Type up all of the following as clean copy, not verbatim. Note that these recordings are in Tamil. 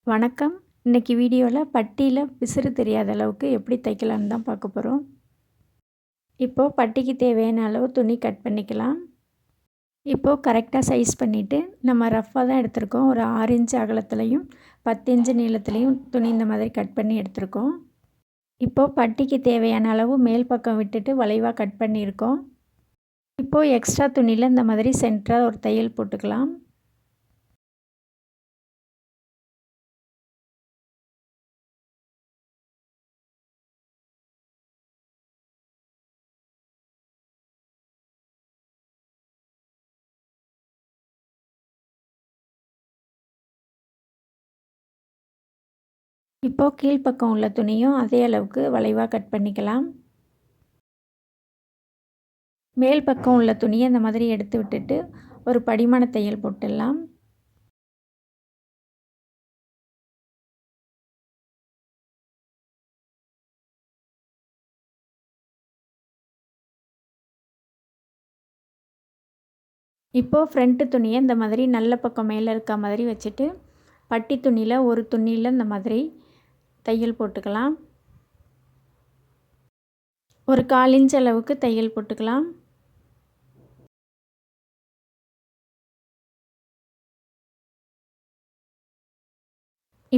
வணக்கம். இன்னைக்கு வீடியோவில் பட்டியில் பிசுறு தெரியாத அளவுக்கு எப்படி தைக்கலான்னு தான் பார்க்க போகிறோம். இப்போது பட்டிக்கு தேவையான அளவு துணி கட் பண்ணிக்கலாம். இப்போது கரெக்டாக சைஸ் பண்ணிவிட்டு நம்ம ரஃப்பாக தான் எடுத்திருக்கோம். ஒரு 6 இன்ச் அகலத்துலேயும் 10 இன்ச் நீளத்துலேயும் துணி இந்த மாதிரி கட் பண்ணி எடுத்திருக்கோம். இப்போது பட்டிக்கு தேவையான அளவு மேல் பக்கம் விட்டுட்டு வளைவாக கட் பண்ணியிருக்கோம். இப்போது எக்ஸ்ட்ரா துணியில் இந்த மாதிரி சென்டராக ஒரு தையல் போட்டுக்கலாம். இப்போது கீழ்ப்பக்கம் உள்ள துணியும் அதே அளவுக்கு வளைவாக கட் பண்ணிக்கலாம். மேல் பக்கம் உள்ள துணியை இந்த மாதிரி எடுத்து விட்டுட்டு ஒரு படிமான தையல் போட்டுடலாம். இப்போது ஃப்ரண்ட்டு துணியை இந்த மாதிரி நல்ல பக்கம் மேலே இருக்க மாதிரி வச்சுட்டு பட்டி துணியில் ஒரு துணியில் இந்த மாதிரி தையல் போட்டுக்கலாம். ஒரு 1/4 இன்ச் அளவுக்கு தையல் போட்டுக்கலாம்.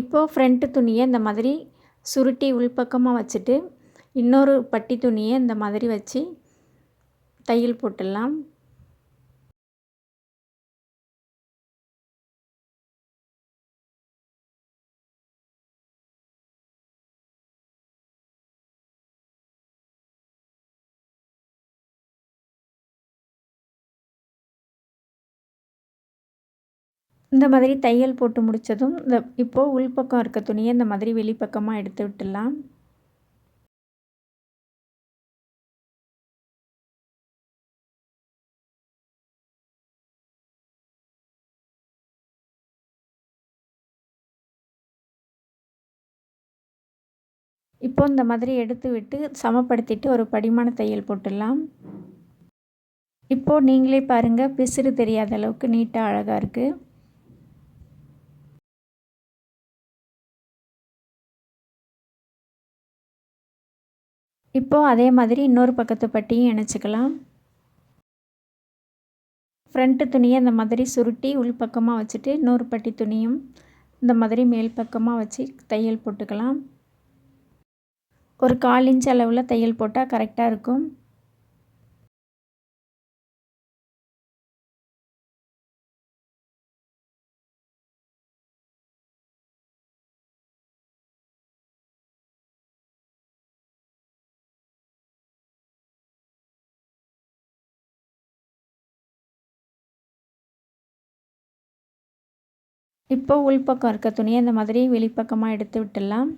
இப்போது ஃப்ரண்ட்டு துணியை இந்த மாதிரி சுருட்டி உள்பக்கமாக வச்சுட்டு இன்னொரு பட்டி துணியை இந்த மாதிரி வச்சு தையல் போட்டுடலாம். இந்த மாதிரி தையல் போட்டு முடித்ததும் இப்போது உள்பக்கம் இருக்க துணியை இந்த மாதிரி வெளிப்பக்கமாக எடுத்து விட்டுடலாம். இப்போ இந்த மாதிரி எடுத்து விட்டு சமப்படுத்திட்டு ஒரு படிமான தையல் போட்டுடலாம். இப்போது நீங்களே பாருங்கள், பிசுறு தெரியாத அளவுக்கு நீட்டாக அழகாக இருக்குது. இப்போது அதே மாதிரி இன்னொரு பக்கத்து பட்டியும் இணைச்சிக்கலாம். ஃப்ரண்ட்டு துணியை இந்த மாதிரி சுருட்டி உள்பக்கமாக வச்சுட்டு இன்னொரு பட்டி துணியும் இந்த மாதிரி மேல் பக்கமாக வச்சு தையல் போட்டுக்கலாம். ஒரு 1/4 இன்ச் அளவில் தையல் போட்டால் கரெக்டாக இருக்கும். இப்போ உள்பக்கம் இருக்க துணியை இந்த மாதிரி வெளிப்பக்கமாக எடுத்து விட்டுடலாம்.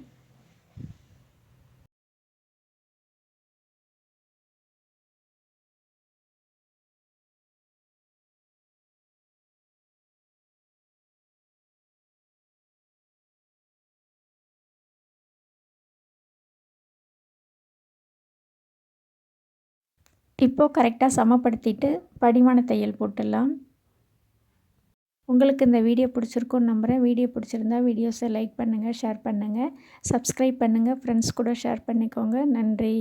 இப்போது கரெக்டாக சமப்படுத்திட்டு படிமான தையல் போட்டுடலாம். உங்களுக்கு இந்த வீடியோ பிடிச்சிருக்குன்னு நம்புகிறேன். வீடியோ பிடிச்சிருந்தா வீடியோஸை லைக் பண்ணுங்கள், ஷேர் பண்ணுங்கள், சப்ஸ்கிரைப் பண்ணுங்கள், ஃப்ரெண்ட்ஸ் கூட ஷேர் பண்ணிக்கோங்க. நன்றி.